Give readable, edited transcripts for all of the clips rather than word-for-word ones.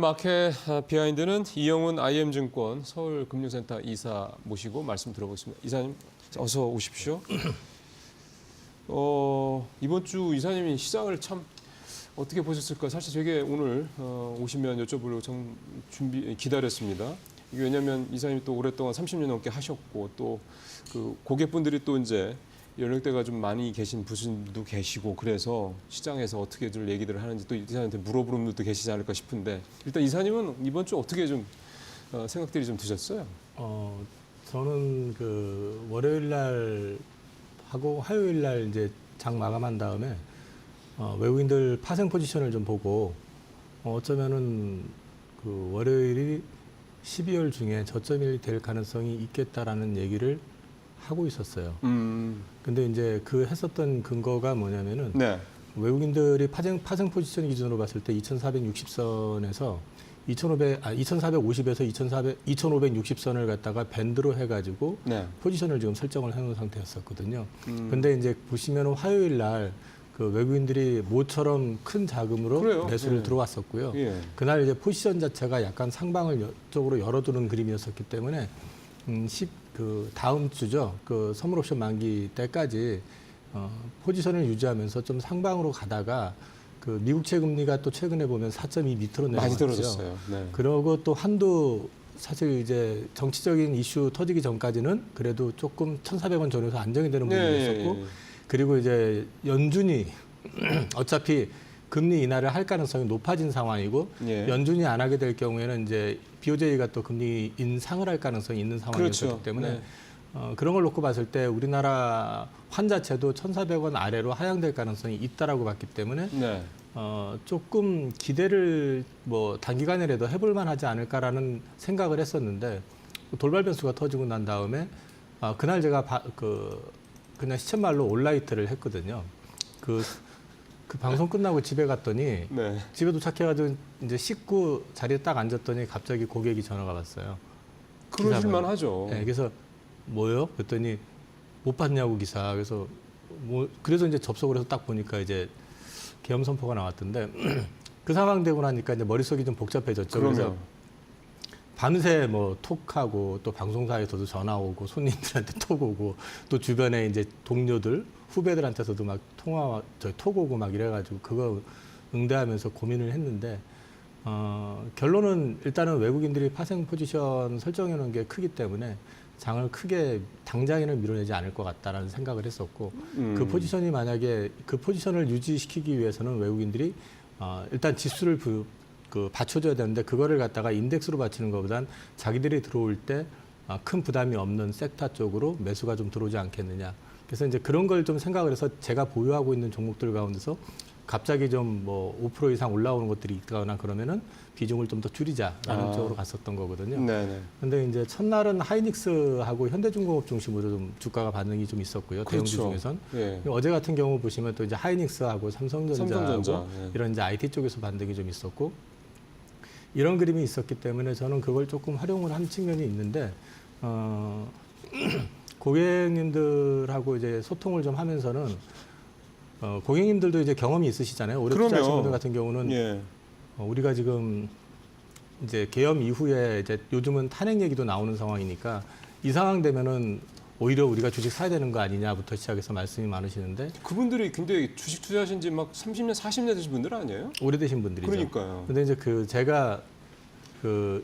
마켓 비하인드는 이영훈 IM증권 서울금융센터 이사 모시고 말씀 들어보겠습니다. 이사님 어서 오십시오. 이번 주 이사님이 시장을 참 어떻게 보셨을까? 사실 되게 오늘 오시면 여쭤보려고 좀 기다렸습니다. 이게 왜냐하면 이사님이 또 오랫동안 30년 넘게 하셨고 또 그 고객분들이 또 이제 연령대가 좀 많이 계신 분도 계시고 그래서 시장에서 어떻게 좀 얘기들을 하는지 또 이사님한테 물어보는 분들도 계시지 않을까 싶은데 일단 이사님은 이번 주 어떻게 좀 생각들이 좀 드셨어요? 저는 그 월요일 날 하고 화요일 날 이제 장 마감한 다음에 외국인들 파생 포지션을 좀 보고 어쩌면은 그 월요일이 12월 중에 저점이 될 가능성이 있겠다라는 얘기를 하고 있었어요. 근데 이제 그 했었던 근거가 뭐냐면은 네. 외국인들이 파생 포지션 기준으로 봤을 때 2460선에서 2450에서 2560선을 갖다가 밴드로 해가지고 네. 포지션을 지금 설정을 해놓은 상태였었거든요. 근데 이제 보시면 화요일 날 그 외국인들이 모처럼 큰 자금으로 그래요. 매수를 예. 들어왔었고요. 예. 그날 이제 포지션 자체가 약간 상방을 쪽으로 열어두는 그림이었었기 때문에 그 다음 주죠. 그 선물 옵션 만기 때까지 포지션을 유지하면서 좀 상방으로 가다가 그 미국채 금리가 또 최근에 보면 4.2 밑으로 내려왔죠. 많이 떨어졌어요. 네. 그러고 또 한도 사실 이제 정치적인 이슈 터지기 전까지는 그래도 조금 1,400원 전후에서 안정이 되는 부분이었었고 네. 그리고 이제 연준이 어차피 금리 인하를 할 가능성이 높아진 상황이고 예. 연준이 안 하게 될 경우에는 이제 BOJ가 또 금리 인상을 할 가능성이 있는 상황이었기 그렇죠. 때문에 네. 그런 걸 놓고 봤을 때 우리나라 환 자체도 1,400원 아래로 하향될 가능성이 있다라고 봤기 때문에 네. 조금 기대를 뭐 단기간이라도 해볼 만하지 않을까라는 생각을 했었는데 돌발 변수가 터지고 난 다음에 그날 제가 그냥 시쳇말로 올라이트를 했거든요. 그 방송 끝나고 집에 갔더니 네. 집에 도착해가지고 이제 씻고 자리에 딱 앉았더니 갑자기 고객이 전화가 왔어요. 그러실만 하죠. 네, 그래서 뭐요? 그랬더니 못 봤냐고 기사. 그래서 그래서 이제 접속을 해서 딱 보니까 이제 계엄 선포가 나왔던데 그 상황 되고 나니까 이제 머릿속이 좀 복잡해졌죠. 그래서 그러면 밤새 뭐 톡하고 또 방송사에서도 전화 오고 손님들한테 톡 오고 또 주변에 이제 동료들 후배들한테서도 막 톡 오고 막 이래가지고 그거 응대하면서 고민을 했는데 결론은 일단은 외국인들이 파생 포지션 설정해 놓은 게 크기 때문에 장을 크게 당장에는 밀어내지 않을 것 같다라는 생각을 했었고 그 포지션이 만약에 그 포지션을 유지시키기 위해서는 외국인들이 일단 지수를 받쳐줘야 되는데 그거를 갖다가 인덱스로 받치는 것보단 자기들이 들어올 때 큰 부담이 없는 섹터 쪽으로 매수가 좀 들어오지 않겠느냐. 그래서 이제 그런 걸 좀 생각을 해서 제가 보유하고 있는 종목들 가운데서 갑자기 좀 뭐 5% 이상 올라오는 것들이 있거나 그러면은 비중을 좀 더 줄이자라는 쪽으로 갔었던 거거든요. 네네. 근데 이제 첫날은 하이닉스하고 현대중공업 중심으로 좀 주가가 반응이 좀 있었고요. 대형주 그렇죠. 중에선. 예. 어제 같은 경우 보시면 또 이제 하이닉스하고 삼성전자하고 예. 이런 이제 IT 쪽에서 반등이 좀 있었고 이런 그림이 있었기 때문에 저는 그걸 조금 활용을 한 측면이 있는데 고객님들하고 이제 소통을 좀 하면서는 고객님들도 이제 경험이 있으시잖아요. 오래 투자하신 분들 같은 경우는 예. 우리가 지금 이제 계엄 이후에 이제 요즘은 탄핵 얘기도 나오는 상황이니까 이 상황 되면은 오히려 우리가 주식 사야 되는 거 아니냐부터 시작해서 말씀이 많으시는데 그분들이 근데 주식 투자하신 지 막 30년, 40년 되신 분들 아니에요? 오래되신 분들이죠. 그러니까요. 근데 이제 제가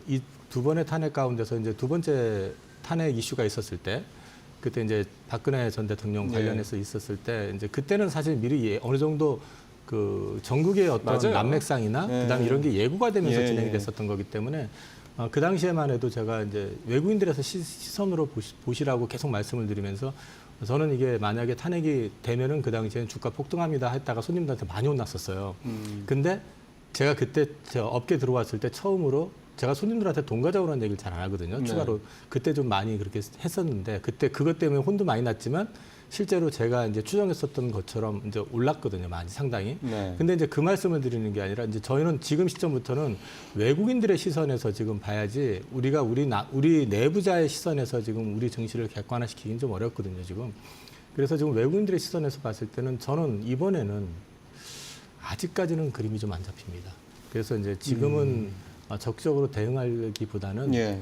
이 두 번의 탄핵 가운데서 이제 두 번째 탄핵 이슈가 있었을 때 그때 이제 박근혜 전 대통령 관련해서 있었을 때 이제 그때는 사실 미리 어느 정도 그 전국의 어떤 맞아요. 난맥상이나 예. 그다음에 이런 게 예고가 되면서 예, 진행이 예. 됐었던 거기 때문에 그 당시에만 해도 제가 이제 외국인들에서 시선으로 보시라고 계속 말씀을 드리면서 저는 이게 만약에 탄핵이 되면은 그 당시에는 주가 폭등합니다 했다가 손님들한테 많이 혼났었어요. 근데 제가 그때 업계 들어왔을 때 처음으로 제가 손님들한테 돈 가져오라는 얘기를 잘 안 하거든요. 네. 추가로 그때 좀 많이 그렇게 했었는데 그때 그것 때문에 혼도 많이 났지만 실제로 제가 이제 추정했었던 것처럼 이제 올랐거든요. 많이 상당히. 네. 근데 이제 그 말씀을 드리는 게 아니라 이제 저희는 지금 시점부터는 외국인들의 시선에서 지금 봐야지 우리가 우리 내부자의 시선에서 지금 우리 증시를 객관화시키기는 좀 어렵거든요. 지금. 그래서 지금 외국인들의 시선에서 봤을 때는 저는 이번에는 아직까지는 그림이 좀 안 잡힙니다. 그래서 이제 지금은 적극적으로 대응하기보다는 예.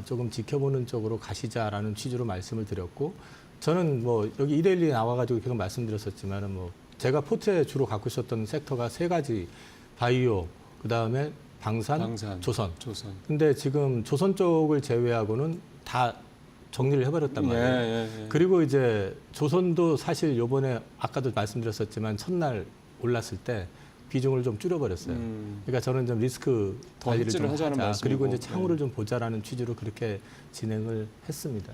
조금 지켜보는 쪽으로 가시자라는 취지로 말씀을 드렸고, 저는 뭐 여기 이데일리에 나와가지고 계속 말씀드렸었지만은 뭐 제가 포트에 주로 갖고 있었던 섹터가 세 가지: 바이오, 그 다음에 방산, 조선. 근데 지금 조선 쪽을 제외하고는 다 정리를 해버렸단 말이에요. 예. 그리고 이제 조선도 사실 요번에 아까도 말씀드렸었지만 첫날 올랐을 때 비중을 좀 줄여버렸어요. 그러니까 저는 좀 리스크 더 관리를 좀 하자는 하자. 말씀이고. 그리고 이제 창후를 좀 보자라는 취지로 그렇게 진행을 했습니다.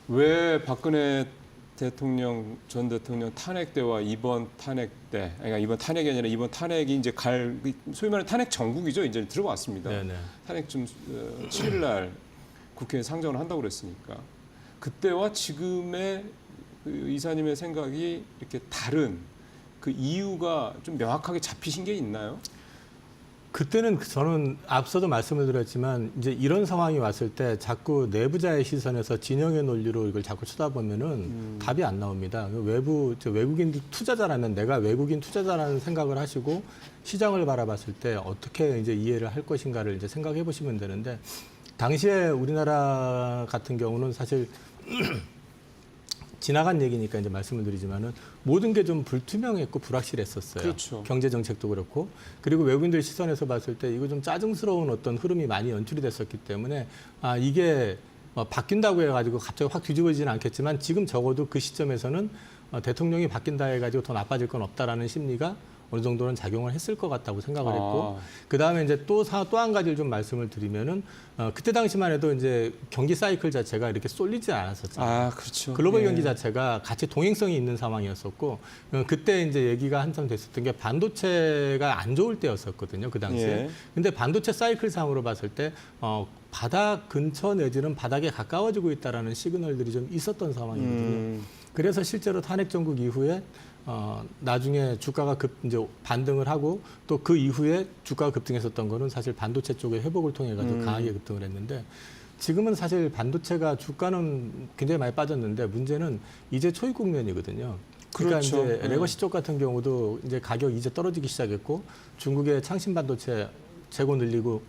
왜 박근혜 대통령 전 대통령 탄핵 때와 이번 탄핵 때, 그러니까 이번 탄핵이 아니라 이번 탄핵이 이제 소위 말하는 탄핵 정국이죠. 이제 들어왔습니다. 네네. 탄핵 좀 7일 날 국회에 상정을 한다고 그랬으니까 그때와 지금의 그 이사님의 생각이 이렇게 다른 그 이유가 좀 명확하게 잡히신 게 있나요? 그때는 저는 앞서도 말씀을 드렸지만 이제 이런 상황이 왔을 때 자꾸 내부자의 시선에서 진영의 논리로 이걸 자꾸 쳐다보면은 답이 안 나옵니다. 외국인 투자자라면 내가 외국인 투자자라는 생각을 하시고 시장을 바라봤을 때 어떻게 이제 이해를 할 것인가를 이제 생각해 보시면 되는데, 당시에 우리나라 같은 경우는 사실 지나간 얘기니까 이제 말씀을 드리지만은 모든 게 좀 불투명했고 불확실했었어요. 그렇죠. 경제 정책도 그렇고. 그리고 외국인들 시선에서 봤을 때 이거 좀 짜증스러운 어떤 흐름이 많이 연출이 됐었기 때문에 이게 바뀐다고 해가지고 갑자기 확 뒤집어지지는 않겠지만 지금 적어도 그 시점에서는 대통령이 바뀐다 해가지고 더 나빠질 건 없다라는 심리가 어느 정도는 작용을 했을 것 같다고 생각을 했고, 그 다음에 이제 또 한 가지를 좀 말씀을 드리면은 그때 당시만 해도 이제 경기 사이클 자체가 이렇게 쏠리지 않았었잖아요. 그렇죠. 글로벌 예. 경기 자체가 같이 동행성이 있는 상황이었었고, 그때 이제 얘기가 한참 됐었던 게 반도체가 안 좋을 때였었거든요, 그 당시에. 예. 근데 반도체 사이클 상으로 봤을 때 바닥 근처 내지는 바닥에 가까워지고 있다라는 시그널들이 좀 있었던 상황이거든요. 그래서 실제로 탄핵 정국 이후에 나중에 주가가 이제 반등을 하고 또 그 이후에 주가가 급등했었던 거는 사실 반도체 쪽의 회복을 통해 가지고 강하게 급등을 했는데, 지금은 사실 반도체가 주가는 굉장히 많이 빠졌는데 문제는 이제 초입 국면이거든요. 그러니까 그렇죠. 이제 레거시 쪽 같은 경우도 이제 가격이 이제 떨어지기 시작했고, 중국의 창신 반도체 재고 늘리고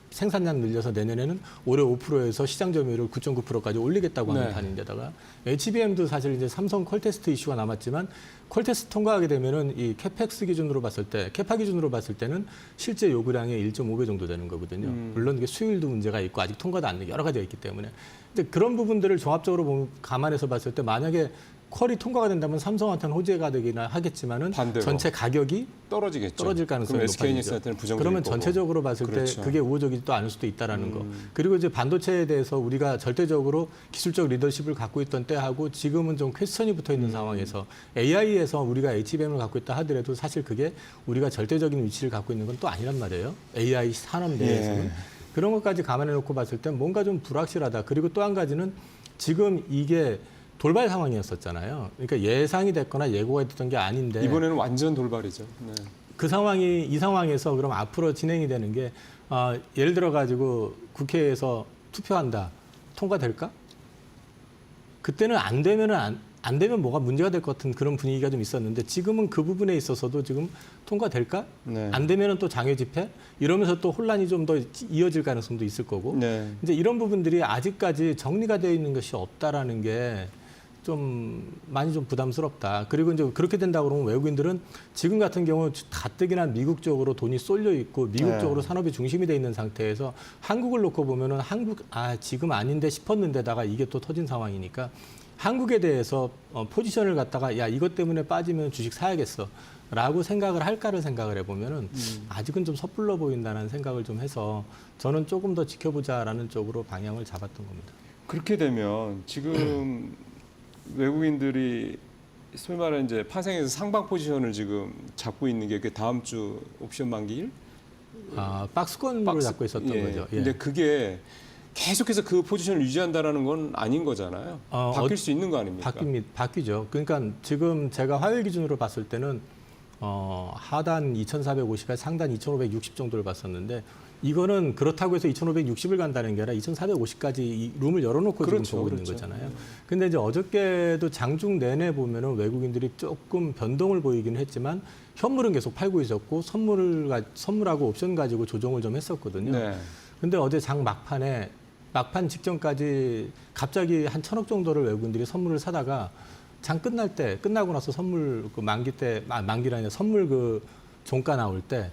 생산량 늘려서 내년에는 올해 5%에서 시장 점유율을 9.9%까지 올리겠다고 하는 네. 판인데다가 HBM도 사실 이제 삼성 퀄테스트 이슈가 남았지만 퀄테스트 통과하게 되면은 이 캐펙스 기준으로 봤을 때, 캐파 기준으로 봤을 때는 실제 요구량의 1.5배 정도 되는 거거든요. 물론 이게 수율도 문제가 있고 아직 통과도 안 된 여러 가지가 있기 때문에. 근데 그런 부분들을 종합적으로 감안해서 봤을 때 만약에 퀄이 통과가 된다면 삼성한테는 호재가 되기나 하겠지만은 반대로. 전체 가격이 떨어지겠죠. 떨어질 가능성이 그럼 높아지죠. SK이닉스한테는 부정적일 그러면 거고. 전체적으로 봤을 그렇죠. 때 그게 우호적이지도 않을 수도 있다라는 거. 그리고 이제 반도체에 대해서 우리가 절대적으로 기술적 리더십을 갖고 있던 때하고 지금은 좀 퀘스천이 붙어 있는 상황에서 AI에서 우리가 HBM을 갖고 있다 하더라도 사실 그게 우리가 절대적인 위치를 갖고 있는 건 또 아니란 말이에요. AI 산업 내에서는. 예. 그런 것까지 감안해 놓고 봤을 때 뭔가 좀 불확실하다. 그리고 또 한 가지는 지금 이게 돌발 상황이었었잖아요. 그러니까 예상이 됐거나 예고가 됐던 게 아닌데 이번에는 완전 돌발이죠. 네. 이 상황에서 그럼 앞으로 진행이 되는 게 예를 들어 가지고 국회에서 투표한다. 통과될까? 그때는 안 되면 뭐가 문제가 될 것 같은 그런 분위기가 좀 있었는데, 지금은 그 부분에 있어서도 지금 통과될까? 네. 안 되면은 또 장외 집회? 이러면서 또 혼란이 좀 더 이어질 가능성도 있을 거고. 네. 이제 이런 부분들이 아직까지 정리가 되어 있는 것이 없다라는 게 좀 많이 좀 부담스럽다. 그리고 이제 그렇게 된다고 그러면 외국인들은 지금 같은 경우 가뜩이나 미국 쪽으로 돈이 쏠려 있고 미국 네. 쪽으로 산업이 중심이 돼 있는 상태에서 한국을 놓고 보면은 지금 아닌데 싶었는데다가 이게 또 터진 상황이니까 한국에 대해서 포지션을 갖다가 야 이것 때문에 빠지면 주식 사야겠어. 라고 생각을 할까를 생각을 해보면은 아직은 좀 섣불러 보인다는 생각을 좀 해서 저는 조금 더 지켜보자라는 쪽으로 방향을 잡았던 겁니다. 그렇게 되면 지금 외국인들이 소위 말하는 이제 파생해서 상방 포지션을 지금 잡고 있는 게 그 다음 주 옵션 만기일? 박스권으로 잡고 있었던 거죠. 예. 근데 그게 계속해서 그 포지션을 유지한다라는 건 아닌 거잖아요. 바뀔 수 있는 거 아닙니까? 바뀌죠. 그러니까 지금 제가 화요일 기준으로 봤을 때는 하단 2,450에 상단 2,560 정도를 봤었는데 이거는 그렇다고 해서 2,560을 간다는 게 아니라 2,450까지 이 룸을 열어놓고 그렇죠, 지금 보고 있는 그렇죠. 거잖아요. 근데 이제 어저께도 장중 내내 보면은 외국인들이 조금 변동을 보이기는 했지만 현물은 계속 팔고 있었고 선물하고 옵션 가지고 조정을 좀 했었거든요. 네. 근데 어제 장 막판 직전까지 갑자기 한 1,000억 정도를 외국인들이 선물을 사다가 장 끝나고 나서 선물 그 만기라 아니라 선물 그 종가 나올 때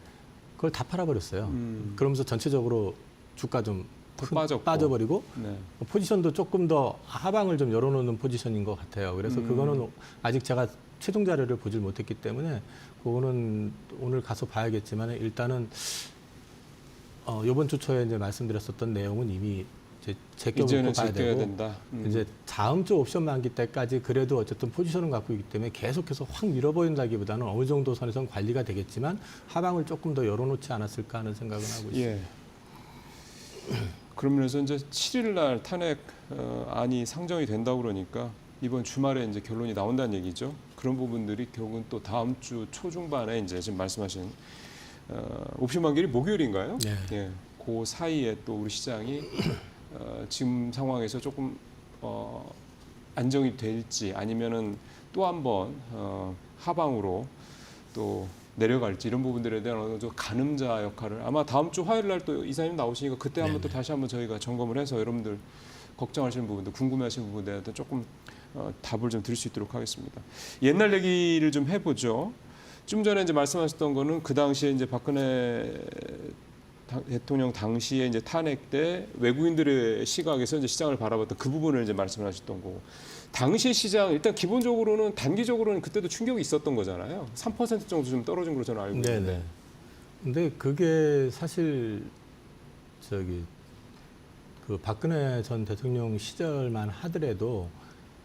그걸 다 팔아버렸어요. 그러면서 전체적으로 주가 좀 더 빠졌고. 빠져버리고 네. 포지션도 조금 더 하방을 좀 열어놓는 포지션인 것 같아요. 그래서 그거는 아직 제가 최종 자료를 보질 못했기 때문에 그거는 오늘 가서 봐야겠지만 일단은 이번 주 초에 이제 말씀드렸었던 내용은 이미 이제 제껴놓고 이제는 봐야 제껴야 되고 된다. 이제 다음 주 옵션 만기 때까지 그래도 어쨌든 포지션을 갖고 있기 때문에 계속해서 확 밀어버린다기보다는 어느 정도 선에선 관리가 되겠지만 하방을 조금 더 열어놓지 않았을까 하는 생각은 하고 있습니다. 예. 그러면서 이제 7일 날 탄핵 안이 상정이 된다고 그러니까 이번 주말에 이제 결론이 나온다는 얘기죠. 그런 부분들이 결국은 또 다음 주 초중반에 이제 지금 말씀하신 옵션 만기일이 목요일인가요? 네. 예. 그 사이에 또 우리 시장이 지금 상황에서 조금 안정이 될지 아니면은 또 한번 하방으로 또 내려갈지 이런 부분들에 대한 어느 정도 가늠자 역할을 아마 다음 주 화요일 날 또 이사님 나오시니까 그때 한번 또 다시 한번 저희가 점검을 해서 여러분들 걱정하시는 부분들, 궁금해하시는 부분에 대해 조금 답을 좀 드릴 수 있도록 하겠습니다. 옛날 얘기를 좀 해보죠. 좀 전에 이제 말씀하셨던 거는 그 당시에 이제 박근혜 대통령 당시에 이제 탄핵 때 외국인들의 시각에서 이제 시장을 바라봤던 그 부분을 이제 말씀을 하셨던 거고, 당시 시장 일단 기본적으로는 단기적으로는 그때도 충격이 있었던 거잖아요. 3% 정도 좀 떨어진 걸로 저는 알고 있는데. 네네. 근데 그게 사실 그 박근혜 전 대통령 시절만 하더라도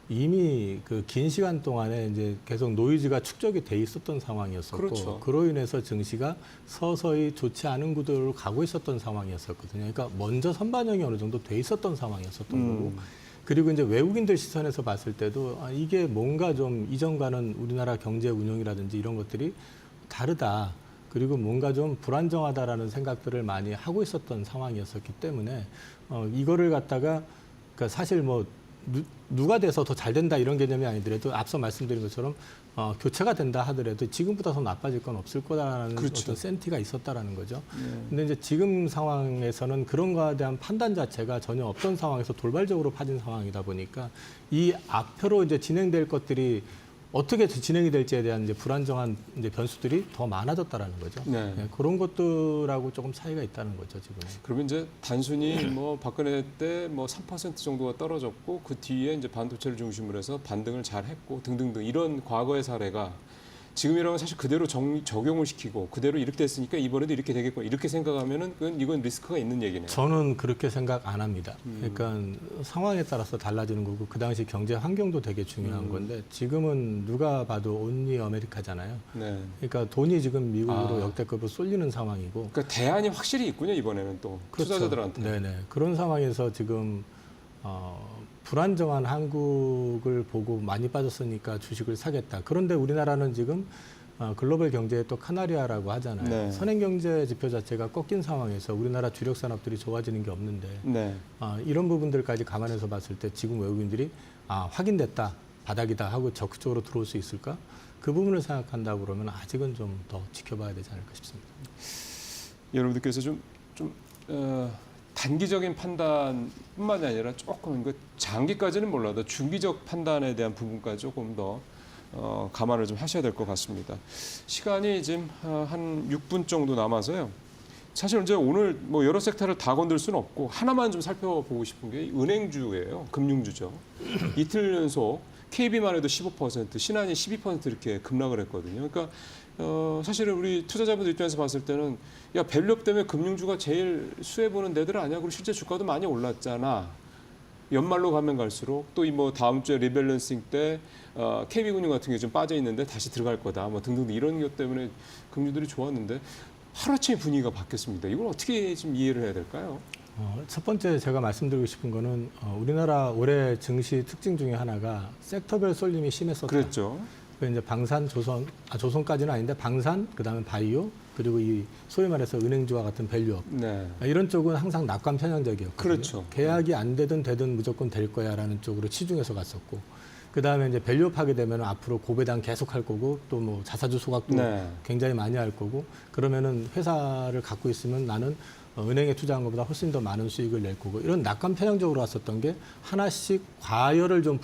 이미 그 긴 시간 동안에 이제 계속 노이즈가 축적이 돼 있었던 상황이었었고, 그렇죠. 그로 인해서 증시가 서서히 좋지 않은 구도로 가고 있었던 상황이었었거든요. 그러니까 먼저 선반영이 어느 정도 돼 있었던 상황이었었던 거고, 그리고 이제 외국인들 시선에서 봤을 때도 이게 뭔가 좀 이전과는 우리나라 경제 운영이라든지 이런 것들이 다르다. 그리고 뭔가 좀 불안정하다라는 생각들을 많이 하고 있었던 상황이었었기 때문에 이거를 갖다가 그러니까 사실 뭐 누가 돼서 더 잘 된다 이런 개념이 아니더라도 앞서 말씀드린 것처럼 교체가 된다 하더라도 지금보다 더 나빠질 건 없을 거다라는 그렇죠. 어떤 센티가 있었다라는 거죠. 근데 이제 지금 상황에서는 그런 거에 대한 판단 자체가 전혀 없던 상황에서 돌발적으로 파진 상황이다 보니까 이 앞으로 이제 진행될 것들이 어떻게 진행이 될지에 대한 이제 불안정한 이제 변수들이 더 많아졌다라는 거죠. 네. 네, 그런 것들하고 조금 차이가 있다는 거죠, 지금. 그러면 이제 단순히 뭐 박근혜 때 뭐 3% 정도가 떨어졌고 그 뒤에 이제 반도체를 중심으로 해서 반등을 잘 했고 등등등 이런 과거의 사례가 지금이라면 사실 그대로 적용을 시키고 그대로 이렇게 됐으니까 이번에도 이렇게 되겠구나 이렇게 생각하면은 이건 리스크가 있는 얘기네요. 저는 그렇게 생각 안 합니다. 그러니까 상황에 따라서 달라지는 거고 그 당시 경제 환경도 되게 중요한 건데 지금은 누가 봐도 온리 아메리카잖아요. 네. 그러니까 돈이 지금 미국으로 역대급으로 쏠리는 상황이고. 그러니까 대안이 확실히 있군요 이번에는 또 그렇죠. 투자자들한테. 네네. 그런 상황에서 지금 불안정한 한국을 보고 많이 빠졌으니까 주식을 사겠다. 그런데 우리나라는 지금 글로벌 경제의 또 카나리아라고 하잖아요. 네. 선행경제 지표 자체가 꺾인 상황에서 우리나라 주력 산업들이 좋아지는 게 없는데 네. 이런 부분들까지 감안해서 봤을 때 지금 외국인들이 확인됐다, 바닥이다 하고 적극적으로 들어올 수 있을까? 그 부분을 생각한다 그러면 아직은 좀 더 지켜봐야 되지 않을까 싶습니다. 여러분들께서 좀 단기적인 판단뿐만이 아니라 조금 장기까지는 몰라도 중기적 판단에 대한 부분까지 조금 더 감안을 좀 하셔야 될 것 같습니다. 시간이 지금 한 6분 정도 남아서요. 사실 이제 오늘 뭐 여러 섹터를 다 건들 수는 없고 하나만 좀 살펴보고 싶은 게 은행주예요. 금융주죠. 이틀 연속 KB만 해도 15%, 신한이 12% 이렇게 급락을 했거든요. 그러니까 사실은 우리 투자자분들 입장에서 봤을 때는 야 밸류업 때문에 금융주가 제일 수혜 보는 데들 아니야? 그리고 실제 주가도 많이 올랐잖아. 연말로 가면 갈수록 또 이 뭐 다음 주에 리밸런싱 때 KB금융 같은 게 좀 빠져 있는데 다시 들어갈 거다. 뭐 등등 이런 것 때문에 금융들이 좋았는데 하루아침에 분위기가 바뀌었습니다. 이걸 어떻게 좀 이해를 해야 될까요? 첫 번째 제가 말씀드리고 싶은 거는 우리나라 올해 증시 특징 중에 하나가 섹터별 쏠림이 심했었다. 그랬죠. 그 이제 방산, 조선까지는 아닌데 방산, 그다음에 바이오, 그리고 이 소위 말해서 은행주와 같은 밸류업 네. 이런 쪽은 항상 낙관 편향적이었거든요. 그렇죠. 계약이 안 되든 무조건 될 거야라는 쪽으로 치중해서 갔었고 그 다음에 이제 밸류업 하게 되면 앞으로 고배당 계속 할 거고 또 뭐 자사주 소각도 네. 굉장히 많이 할 거고 그러면은 회사를 갖고 있으면 나는 은행에 투자한 것보다 훨씬 더 많은 수익을 낼 거고 이런 낙관 편향적으로 왔었던 게 하나씩 과열을 좀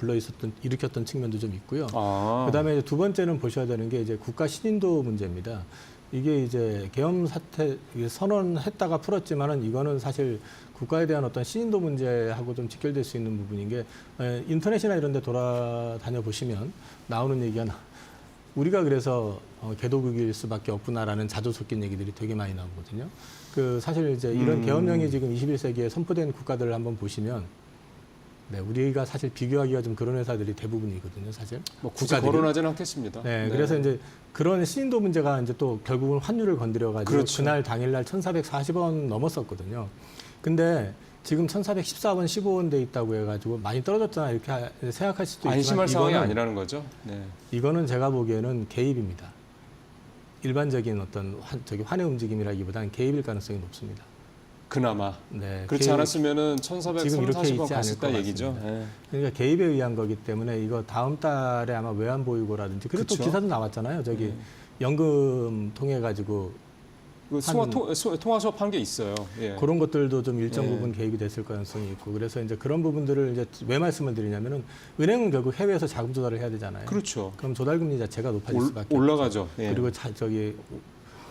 일으켰던 측면도 좀 있고요. 아. 그다음에 이제 두 번째는 보셔야 되는 게 이제 국가 신인도 문제입니다. 이게 이제 계엄 사태 선언했다가 풀었지만은 이거는 사실 국가에 대한 어떤 신인도 문제하고 좀 직결될 수 있는 부분인 게 인터넷이나 이런 데 돌아다녀 보시면 나오는 얘기가 우리가 그래서 개도국일 수밖에 없구나라는 자주 섞인 얘기들이 되게 많이 나오거든요. 그 사실 이제 이런 계엄령이 지금 21세기에 선포된 국가들을 한번 보시면 네, 우리가 사실 비교하기가 좀 그런 회사들이 대부분이거든요, 사실. 뭐 굳이 국가들이. 거론하지는 않겠습니다. 네, 그래서 이제 그런 신인도 문제가 이제 또 결국은 환율을 건드려가지고 그렇죠. 그날 당일날 1,440원 넘었었거든요. 근데 지금 1,414원, 15원 돼 있다고 해가지고 많이 떨어졌잖아 이렇게 생각할 수도 있지만 안심할 상황이 이거는, 아니라는 거죠. 네. 이거는 제가 보기에는 개입입니다. 일반적인 어떤 환의 움직임이라기보다는 개입일 가능성이 높습니다. 그나마. 네, 그렇지 개입, 않았으면은 지금 이렇게 1,440원 있지 갔을 않을 때 것 얘기죠. 같습니다. 예. 그러니까 개입에 의한 거기 때문에 이거 다음 달에 아마 외환 보유고라든지 그리고 또 그쵸. 기사도 나왔잖아요. 저기 네. 연금 통해 가지고 그 통화 수업 한 게 있어요. 예. 그런 것들도 좀 일정 예. 부분 개입이 됐을 가능성이 있고 그래서 이제 그런 부분들을 이제 왜 말씀을 드리냐면은 은행은 결국 해외에서 자금 조달을 해야 되잖아요. 그렇죠. 그럼 조달금리 자체가 높아질 수밖에 올라가죠. 없죠. 예. 그리고 저기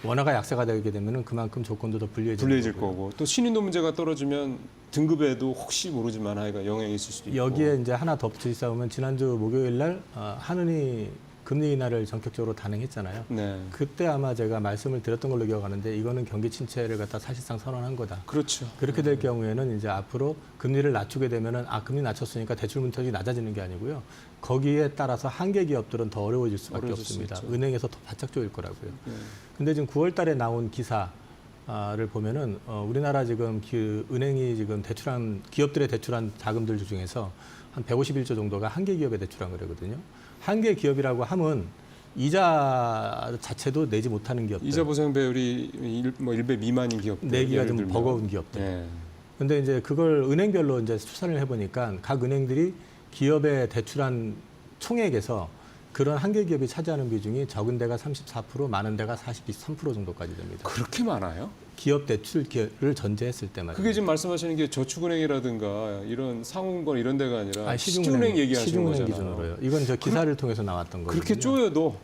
원화가 약세가 되게 되면은 그만큼 조건도 더 불리해질 거고요. 거고 또 신인도 문제가 떨어지면 등급에도 혹시 모르지만 하여가 영향이 있을 수도 있고. 여기에 이제 하나 더 붙여 있어보면 지난주 목요일 날 한은이 금리 인하를 전격적으로 단행했잖아요. 네. 그때 아마 제가 말씀을 드렸던 걸로 기억하는데 이거는 경기 침체를 갖다 사실상 선언한 거다. 그렇죠. 그렇게 될 경우에는 이제 앞으로 금리를 낮추게 되면은 금리 낮췄으니까 대출 문턱이 낮아지는 게 아니고요. 거기에 따라서 한계 기업들은 더 어려워질 수밖에 어려워질 수 없습니다. 있죠. 은행에서 더 바짝 조일 거라고요. 네. 근데 지금 9월 달에 나온 기사를 보면은 우리나라 지금 은행이 지금 기업들의 대출한 자금들 중에서 한 151조 정도가 한계 기업에 대출한 거거든요. 한계 기업이라고 하면 이자 자체도 내지 못하는 기업들. 이자 보상 배율이 1배 미만인 기업들. 내기가 예를 좀 들면. 버거운 기업들. 네. 근데 이제 그걸 은행별로 이제 추산을 해보니까 각 은행들이 기업에 대출한 총액에서 그런 한계 기업이 차지하는 비중이 적은 데가 34%, 많은 데가 43% 정도까지 됩니다. 그렇게 많아요? 기업 대출을 전제했을 때만. 그게 지금 말씀하시는 게 저축은행이라든가 이런 상호금권 이런 데가 아니라 시중은행 얘기하시는 시중은행 거잖아요. 기준으로요. 이건 저 기사를 통해서 나왔던 거거든요. 그렇게 쪼여도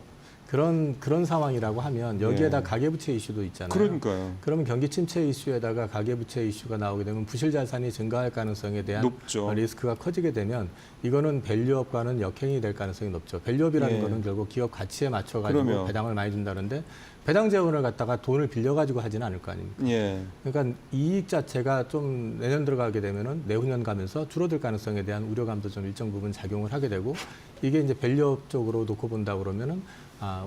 그런 상황이라고 하면 여기에다 네. 가계부채 이슈도 있잖아요. 그러니까요. 그러면 경기 침체 이슈에다가 가계부채 이슈가 나오게 되면 부실 자산이 증가할 가능성에 대한 높죠. 리스크가 커지게 되면 이거는 밸류업과는 역행이 될 가능성이 높죠. 밸류업이라는 예. 거는 결국 기업 가치에 맞춰가지고 그러면. 배당을 많이 준다는데 배당 재원을 갖다가 돈을 빌려가지고 하지는 않을 거 아닙니까? 예. 그러니까 이익 자체가 좀 내년 들어가게 되면은 내후년 가면서 줄어들 가능성에 대한 우려감도 좀 일정 부분 작용을 하게 되고 이게 이제 밸류업 쪽으로 놓고 본다 그러면은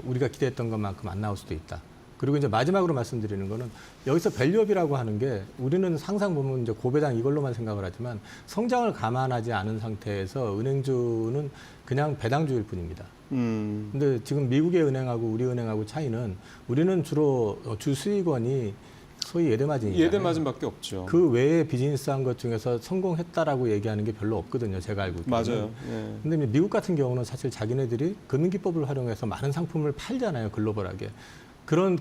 우리가 기대했던 것만큼 안 나올 수도 있다. 그리고 이제 마지막으로 말씀드리는 거는 여기서 밸류업이라고 하는 게 우리는 항상 보면 이제 고배당 이걸로만 생각을 하지만 성장을 감안하지 않은 상태에서 은행주는 그냥 배당주일 뿐입니다. 근데 지금 미국의 은행하고 우리 은행하고 차이는 우리는 주로 주 수익원이 소위 예대마진이잖아요. 예대마진밖에 없죠. 그 외에 비즈니스한 것 중에서 성공했다라고 얘기하는 게 별로 없거든요. 제가 알고 있기로는. 맞아요. 예. 근데 미국 같은 경우는 사실 자기네들이 금융기법을 활용해서 많은 상품을 팔잖아요. 글로벌하게.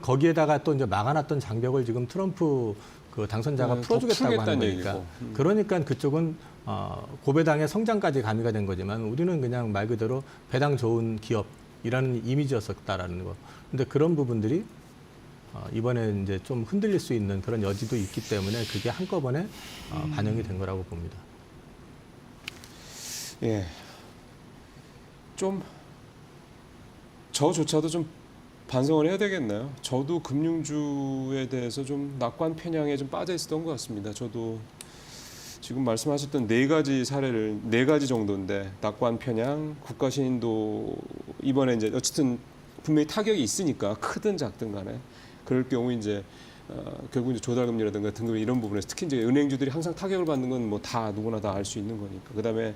거기에다가 또 이제 막아놨던 장벽을 지금 트럼프 그 당선자가 더 풀어주겠다고 하는 풀겠다는 거니까. 얘기고. 그러니까 그쪽은 고배당의 성장까지 가미가 된 거지만 우리는 그냥 말 그대로 배당 좋은 기업이라는 이미지였었다라는 거. 근데 그런 부분들이 이번에 이제 좀 흔들릴 수 있는 그런 여지도 있기 때문에 그게 한꺼번에 반영이 된 거라고 봅니다. 예. 좀 저조차도 좀 반성을 해야 되겠나요? 저도 금융주에 대해서 좀 낙관 편향에 좀 빠져 있었던 것 같습니다. 저도 지금 말씀하셨던 네 가지 정도인데 낙관 편향, 국가 신인도 이번에 이제 어쨌든 분명히 타격이 있으니까 크든 작든 간에 그럴 경우 이제 결국 이제 조달금리라든가 등급 이런 부분에서 특히 이제 은행주들이 항상 타격을 받는 건 뭐 다 누구나 다 알 수 있는 거니까. 그다음에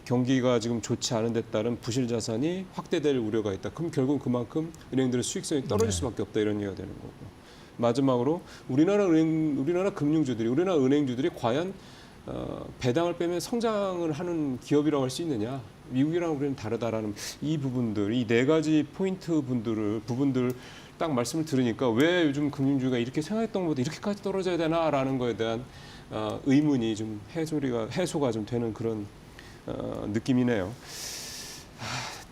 경기가 지금 좋지 않은 데 따른 부실 자산이 확대될 우려가 있다. 그럼 결국 그만큼 은행들의 수익성이 떨어질 수밖에 없다 이런 얘기가 되는 거고. 마지막으로 우리나라 금융주들이, 우리나라 은행주들이 과연 배당을 빼면 성장을 하는 기업이라고 할 수 있느냐? 미국이랑 우리는 다르다라는 이 부분들, 이 네 가지 포인트 부분들 딱 말씀을 들으니까 왜 요즘 금융주가 이렇게 생각했던 것보다 이렇게까지 떨어져야 되나라는 거에 대한 의문이 좀 해소가 좀 되는 그런 느낌이네요.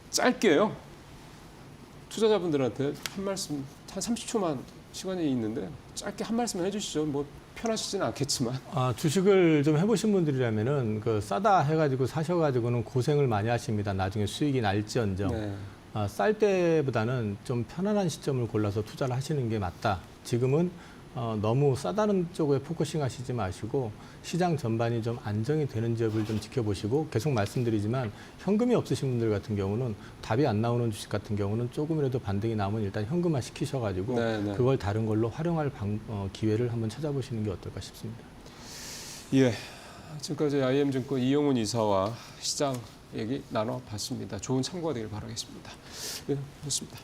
짧게요. 투자자분들한테 한 말씀, 한 30초만 시간이 있는데 짧게 한 말씀 해주시죠. 뭐 편하시지는 않겠지만. 주식을 좀 해보신 분들이라면은 그 싸다 해가지고 사셔가지고는 고생을 많이 하십니다. 나중에 수익이 날지언정. 네. 쌀 때보다는 좀 편안한 시점을 골라서 투자를 하시는 게 맞다. 지금은 너무 싸다는 쪽에 포커싱 하시지 마시고 시장 전반이 좀 안정이 되는 지역을 좀 지켜보시고, 계속 말씀드리지만 현금이 없으신 분들 같은 경우는 답이 안 나오는 주식 같은 경우는 조금이라도 반등이 나오면 일단 현금화 시키셔가지고 네. 그걸 다른 걸로 활용할 기회를 한번 찾아보시는 게 어떨까 싶습니다. 예, 지금까지 IM증권 이영훈 이사와 시장 얘기 나눠봤습니다. 좋은 참고가 되길 바라겠습니다. 예, 좋습니다.